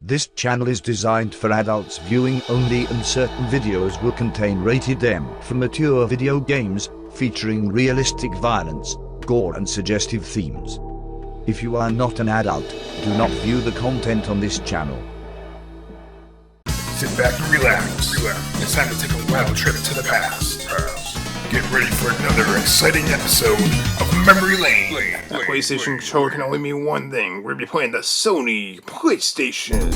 This channel is designed for adults viewing only, and certain videos will contain rated M for mature video games, featuring realistic violence, gore and suggestive themes. If you are not an adult, do not view the content on this channel. Sit back and relax. It's time to take a wild trip to the past. Get ready for another exciting episode of Memory Lane. The PlayStation controller can only mean one thing. We're going to be playing the Sony PlayStation.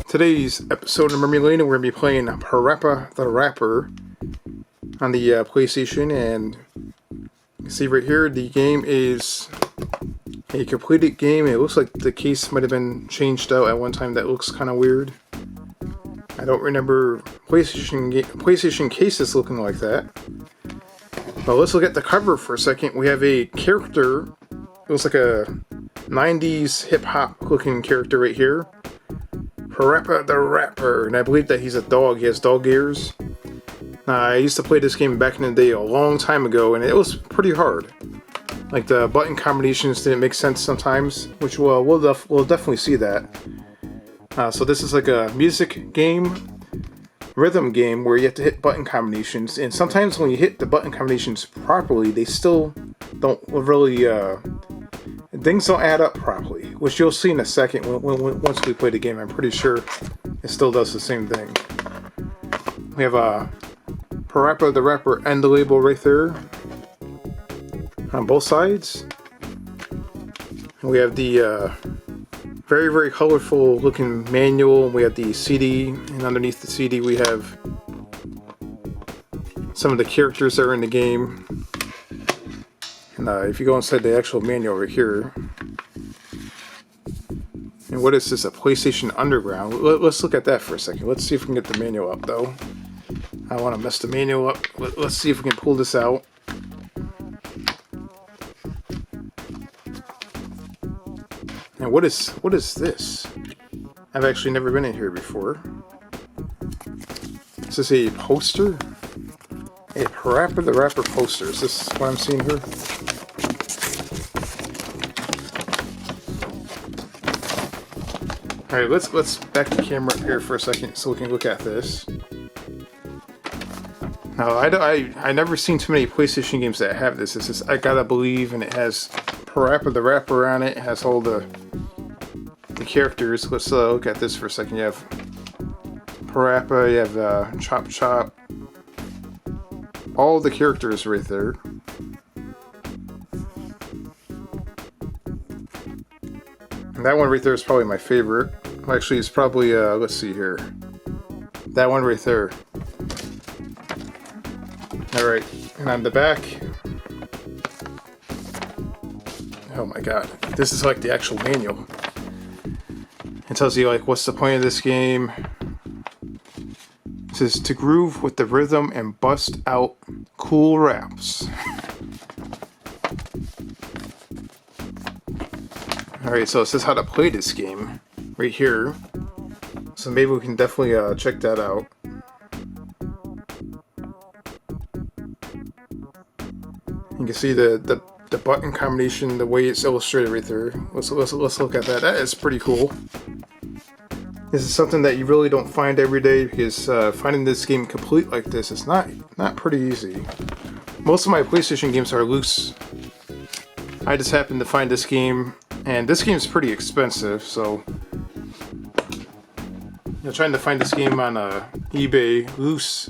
Today's episode of Memory Lane, we're going to be playing PaRappa the Rapper on the PlayStation, and you can see right here, the game is a completed game. It looks like the case might have been changed out at one time. That looks kind of weird. I don't remember PlayStation cases looking like that. But let's look at the cover for a second. We have a character. It looks like a 90s hip-hop looking character right here. PaRappa the Rapper, and I believe that he's a dog. He has dog ears. I used to play this game back in the day a long time ago, and it was pretty hard. Like, the button combinations didn't make sense sometimes, which we'll definitely see that. So this is like a music game, rhythm game, where you have to hit button combinations, and sometimes when you hit the button combinations properly, they still don't really... things don't add up properly, which you'll see in a second once we play the game. I'm pretty sure it still does the same thing. We have PaRappa the Rapper and the label right there on both sides. And we have the very, very colorful looking manual. We have the CD, and underneath the CD we have some of the characters that are in the game. And if you go inside the actual manual right here, and what is this, a PlayStation Underground? Let's look at that for a second. Let's see if we can get the manual up, though. I want to mess the manual up. Let's see if we can pull this out. And what is this? I've actually never been in here before. Is this a poster? A PaRappa the Rapper poster. Is this what I'm seeing here? Alright, let's back the camera up here for a second so we can look at this. Now, I never seen too many PlayStation games that have this. It's just, I gotta believe, and it has PaRappa the Rapper on it. It has all the characters. Let's look at this for a second. You have PaRappa, you have Chop Chop. All the characters right there. And that one right there is probably my favorite. Actually, it's probably, let's see here. That one right there. Alright, and on the back. Oh my god. This is like the actual manual. It tells you, like, what's the point of this game. It says, to groove with the rhythm and bust out cool raps. Alright, so it says how to play this game right here. So maybe we can definitely check that out. You can see the button combination, the way it's illustrated right there. Let's look at that. That is pretty cool. This is something that you really don't find every day, because finding this game complete like this is not pretty easy. Most of my PlayStation games are loose. I just happened to find this game, and this game's pretty expensive, so trying to find this game on eBay loose,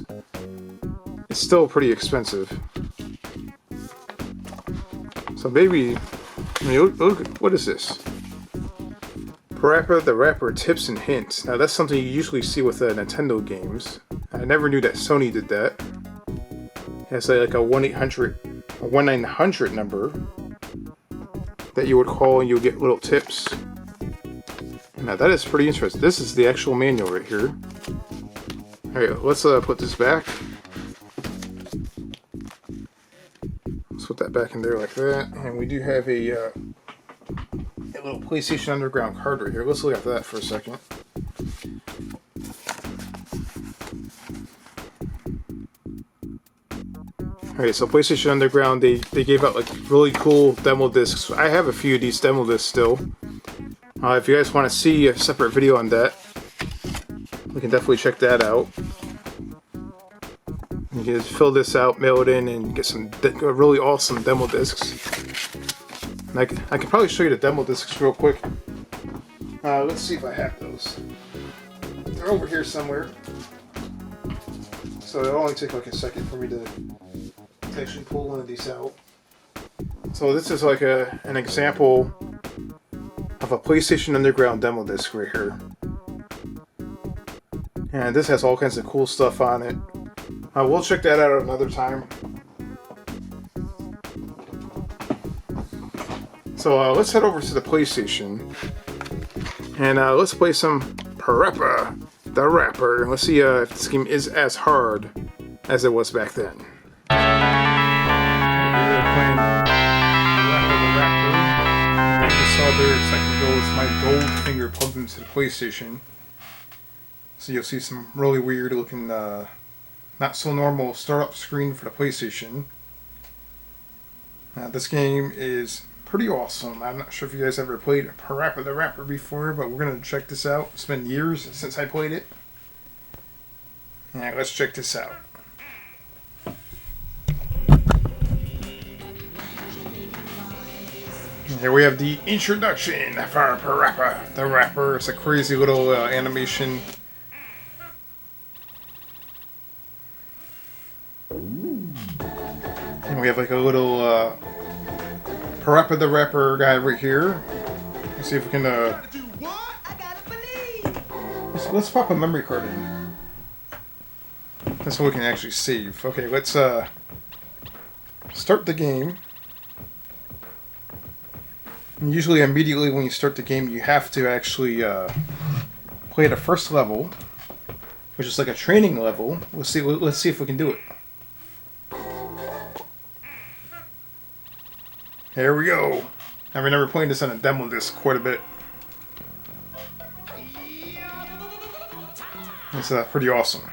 it's still pretty expensive. So maybe, look, what is this? PaRappa the Rapper tips and hints. Now that's something you usually see with Nintendo games. I never knew that Sony did that. It has like a 1-900 number that you would call and you'll get little tips. Now that is pretty interesting. This is the actual manual right here. Alright, let's put this back. Let's put that back in there like that. And we do have a little PlayStation Underground card right here. Let's look at that for a second. Alright, so PlayStation Underground, they gave out like really cool demo discs. I have a few of these demo discs still. If you guys want to see a separate video on that, we can definitely check that out. You can just fill this out, mail it in, and get some really awesome demo discs. And I can probably show you the demo discs real quick. Let's see if I have those. They're over here somewhere. So it'll only take like a second for me to actually pull one of these out. So this is like an example of a PlayStation Underground demo disc right here. And this has all kinds of cool stuff on it. We'll check that out another time. So let's head over to the PlayStation. And let's play some PaRappa, the Rapper. Let's see if this game is as hard as it was back then. We're playing PaRappa, the Rapper. I just saw there a second ago with my gold finger plugged into the PlayStation. So you'll see some really weird looking, not so normal startup screen for the PlayStation. This game is pretty awesome. I'm not sure if you guys ever played PaRappa the Rapper before, but we're going to check this out. It's been years since I played it. Let's check this out. Here we have the introduction for PaRappa the Rapper. It's a crazy little animation. And we have like a little PaRappa the Rapper guy right here. Let's see if we can let's pop a memory card in. That's what we can actually save. Okay, let's start the game. And usually immediately when you start the game you have to actually play the first level, which is like a training level. Let's see if we can do it. Here we go. I remember playing this on a demo disc quite a bit. It's pretty awesome.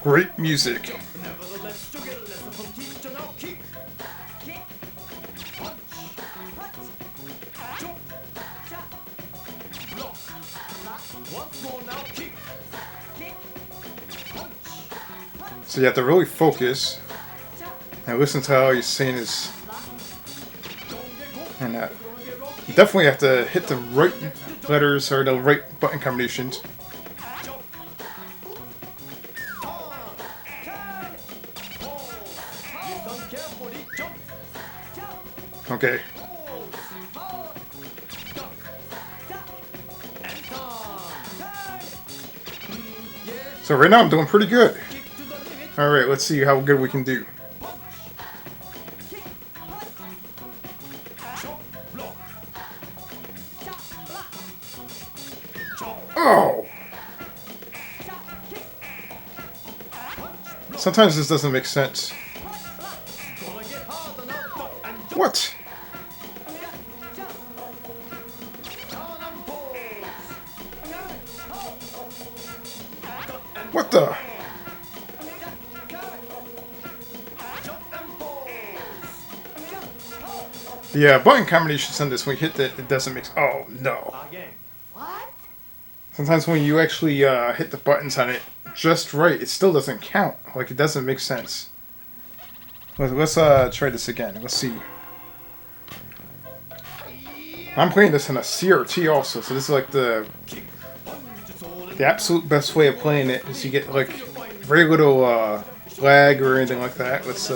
Great music. So you have to really focus and listen to how he's saying his. And you definitely have to hit the right letters or the right button combinations. Okay. So right now I'm doing pretty good. Alright, let's see how good we can do. Oh! Sometimes this doesn't make sense. What? What the? The button combinations on this, when you hit that, it doesn't make. Oh no! Sometimes when you actually hit the buttons on it just right, it still doesn't count. Like it doesn't make sense. Let's try this again. Let's see. I'm playing this in a CRT also, so this is like the absolute best way of playing it. Is you get like very little lag or anything like that. Let's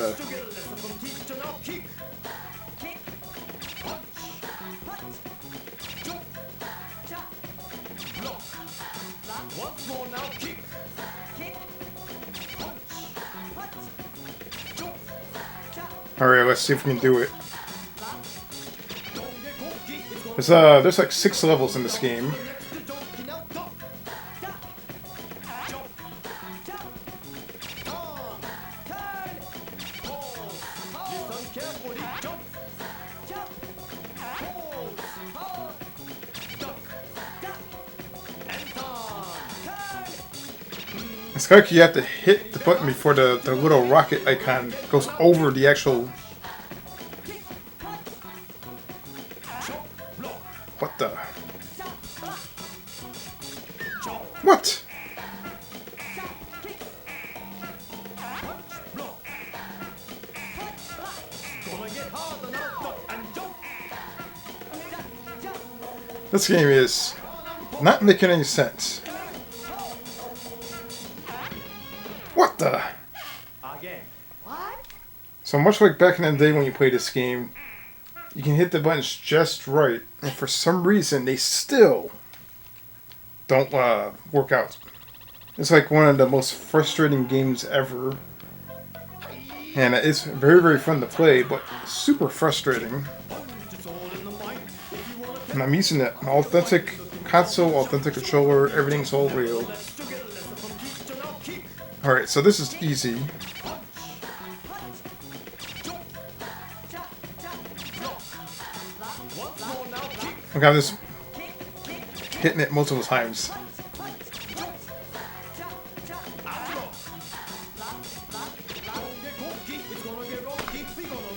Alright, let's see if we can do it. There's like 6 levels in this game. It's like you have to hit the button before the little rocket icon goes over the actual... What the... What? This game is not making any sense. What the? So much like back in the day when you played this game, you can hit the buttons just right, and for some reason they still don't work out. It's like one of the most frustrating games ever, and it's very, very fun to play, but super frustrating. And I'm using an authentic console, authentic controller, everything's all real. Alright, so this is easy. Okay, I'm just hitting it multiple times.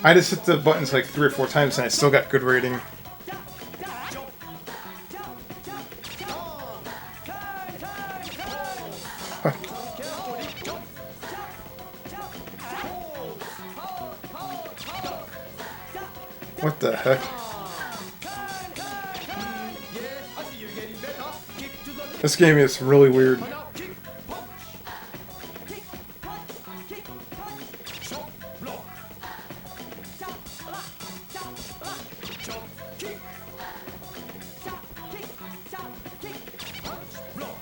I just hit the buttons like 3 or 4 times and I still got good rating. What the heck? This game is really weird.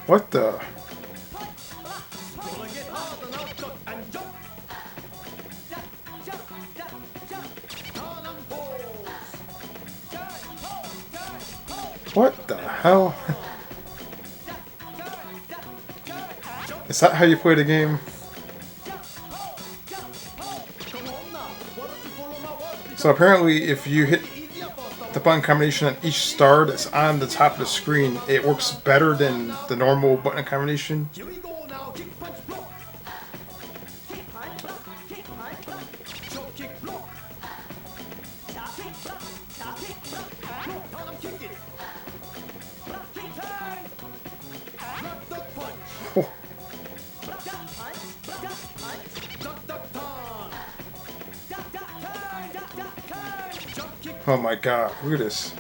What the? What the hell? Is that how you play the game? So apparently if you hit the button combination on each star that's on the top of the screen, it works better than the normal button combination. Oh. Oh my god, look at this.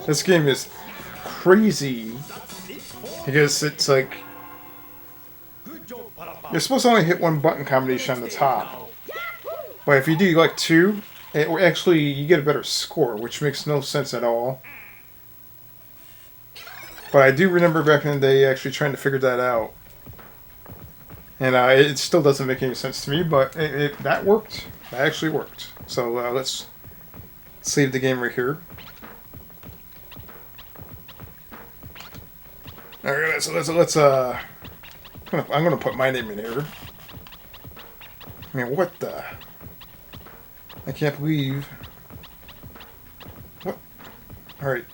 This game is crazy because it's like you're supposed to only hit one button combination on the top, but if you do like 2, it actually you get a better score, which makes no sense at all. But I do remember back in the day actually trying to figure that out, and it still doesn't make any sense to me. But that worked. That actually worked. So let's save the game right here. All right, so let's I'm gonna put my name in here. I mean, what the? I can't believe. What? Alright.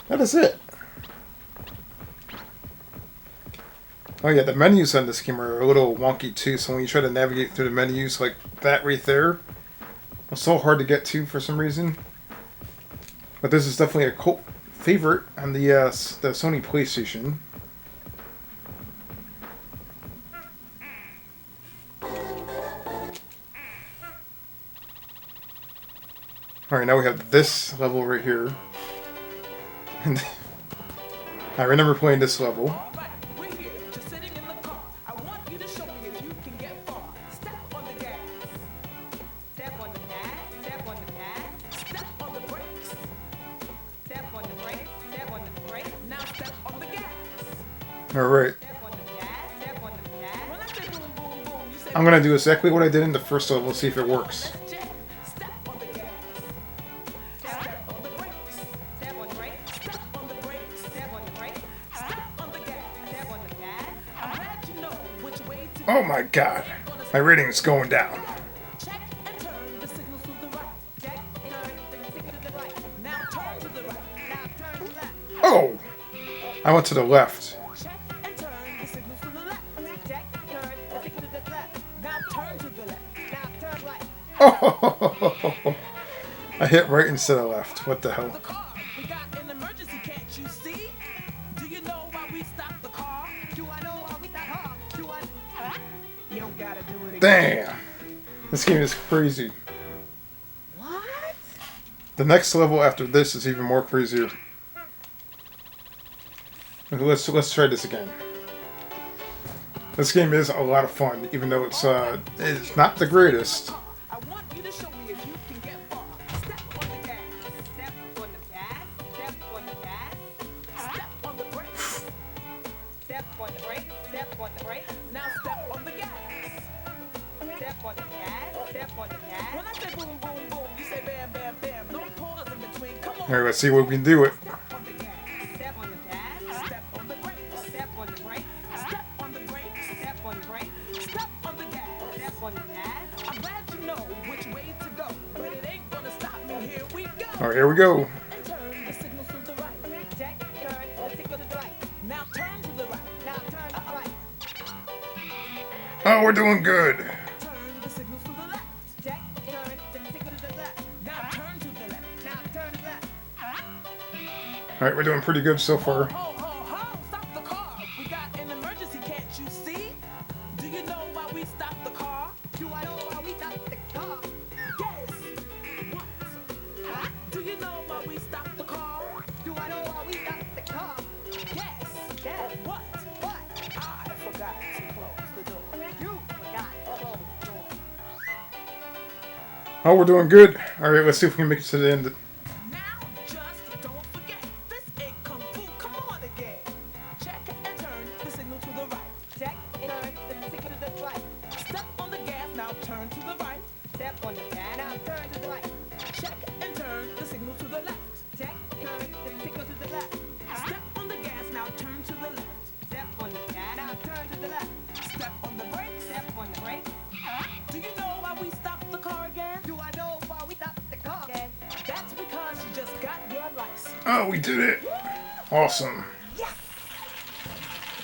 That is it. Oh yeah, the menus on this game are a little wonky too, so when you try to navigate through the menus like that right there, it's so hard to get to for some reason. But this is definitely a cult favorite on the Sony PlayStation. Alright, now we have this level right here. And I remember playing this level. I'm gonna do exactly what I did in the first level. See if it works. Oh my god, my rating is going down. Oh! I went to the left. Oh! I hit right instead of left. What the hell? Damn! This game is crazy. What? The next level after this is even more crazier. Let's try this again. This game is a lot of fun, even though it's not the greatest. I want you to show me if you can get far. Step on the gas, step on the gas, step on the gas, step on the brake, step on the brake, step on the brake. Now step on the gas. Step on the gas, step on the gas. When I say boom, boom, boom, you say bam, bam, bam. No pause in between. Come on. Alright, let's see what we can do it. Step on the gas, step on the gas, step on the brake, step on the brake, step on the brake, step on the brake, step on the gas, step on the gas. I'm glad you know which way to go, but it ain't gonna stop me. Here we go. Alright, here we go. Turn the signal to the right. Check, turn the signal to the right. Now turn to the right. Now turn to the right. Oh, we're doing good. Turn the signal to the left. Check, turn the signal to the left. Now turn to the left. Now turn to the left. Alright, we're doing pretty good so far. Ho, ho, ho, stop the car. We got an emergency, can't you see? Do you know why we stopped the car? Do I know why we stopped the car? Yes. What? Huh? Do you know why we stopped the car? Do I know why we stopped the car? Yes. Yes. What? What? I forgot to close the door. You forgot to close the door. Oh, we're doing good. Alright, let's see if we can make it to the end. Now just don't forget, this ain't kung fu. Come on again. Check and turn the signal to the right. Check and turn the signal to the right. Step on the gas, now turn to the right. Step on the gas, now turn to the right. Check and turn the signal to the left. Check and turn the signal to the left. Step on the gas, now turn to the left. Step on the gas, now turn to the left. Step on the brake, step on the brake. Do you know why we stopped the car again? Do I know why we stopped the car again? That's because you just got your license. Oh, we did it. Awesome.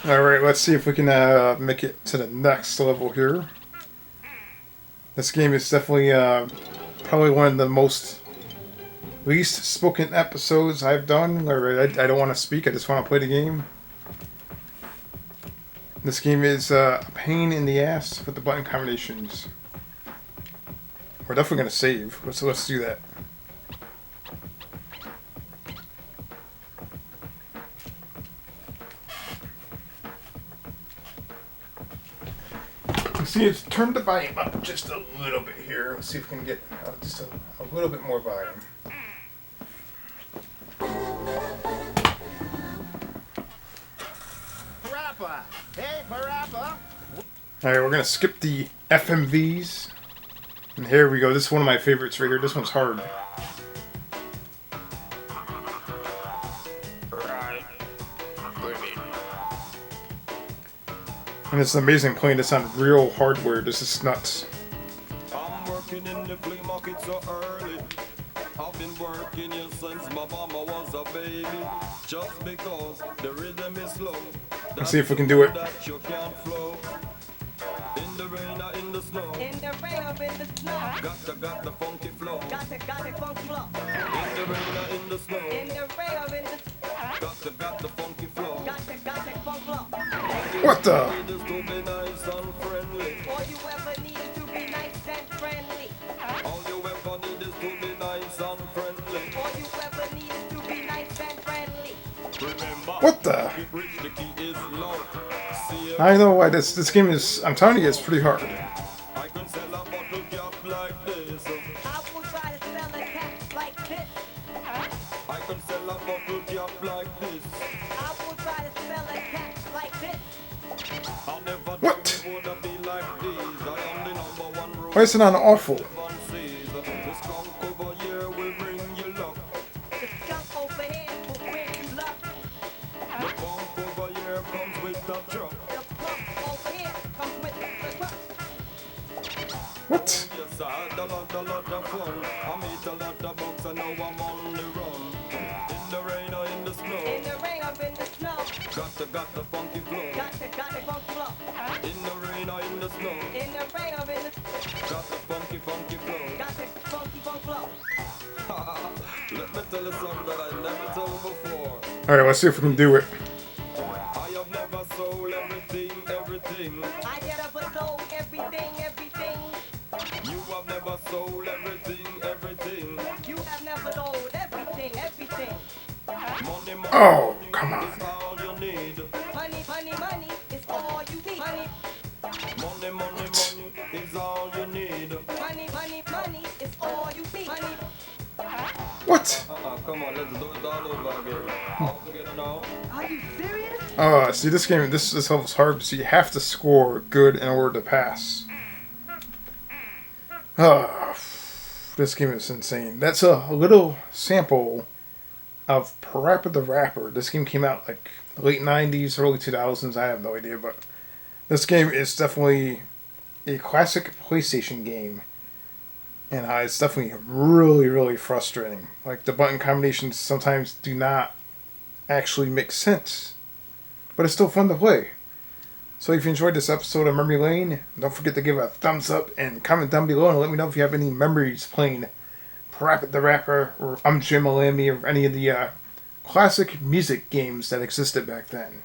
Alright, let's see if we can make it to the next level here. This game is definitely probably one of the most least spoken episodes I've done. Alright, I don't want to speak, I just want to play the game. This game is a pain in the ass with the button combinations. We're definitely going to save, so let's do that. See, it's turned the volume up just a little bit here. Let's see if we can get just a little bit more volume. PaRappa! Hey, PaRappa! Alright, we're going to skip the FMVs. And here we go. This is one of my favorites right here. This one's hard. Right. And it's amazing playing this on real hardware. This is nuts. I'm working in the flea market so early. I've been working here since my mama was a baby. Just because the rhythm is slow. Let's see if we can do it. That you can't flow. In the rain or in the snow. In the rain or in the snow. Got the funky flow. Got the funk flow. In the rain or in the snow. In the rain or in the Got the funky flow. got the funk flow. What the? It is to be nice and friendly. All you ever need is to be nice and friendly. All you ever need is to be nice and friendly. All you ever need is to be nice and friendly. Remember, What the? keep rich, the key is low. See I know why this game is. I'm telling you, it's pretty hard. I can sell a bottle cap like this. I will try to sell a cat like this. I can sell a bottle cap like this. I will try to sell a cat like this. I never What? dreamed it would be like this. I Why is it not awful? This skunk over here will bring you luck. The skunk over here will bring you luck. The pump over here comes with the truck. The pump over here comes with the truck. What? Yes, I had a lot of fun. I meet a lot of bugs and now I'm on the run. In the rain or in the snow. In the rain or in the snow. Got the funky flow. Got the funk flow. In the rain or in the snow. In the rain or in the Got the funky flow. got the funky funk flow. Let me tell you something that I never told before. Alright, let's see if we can do it. I have never sold everything. I get up and sold everything. You have never sold everything. You have never sold everything. Money, Oh, come on. is all you need. Money is all you need. Money is all you need. Money is all you need. Money. What? Come on, let's do it all over again. All together now. Are you serious? See, this game, this level's hard, so you have to score good in order to pass. This game is insane. That's a little sample of PaRappa the Rapper. This game came out like late 90s, early 2000s. I have no idea, but this game is definitely a classic PlayStation game. And it's definitely really, really frustrating. Like, the button combinations sometimes do not actually make sense. But it's still fun to play. So if you enjoyed this episode of Memory Lane, don't forget to give a thumbs up and comment down below and let me know if you have any memories playing PaRappa the Rapper or Jim Malami or any of the classic music games that existed back then.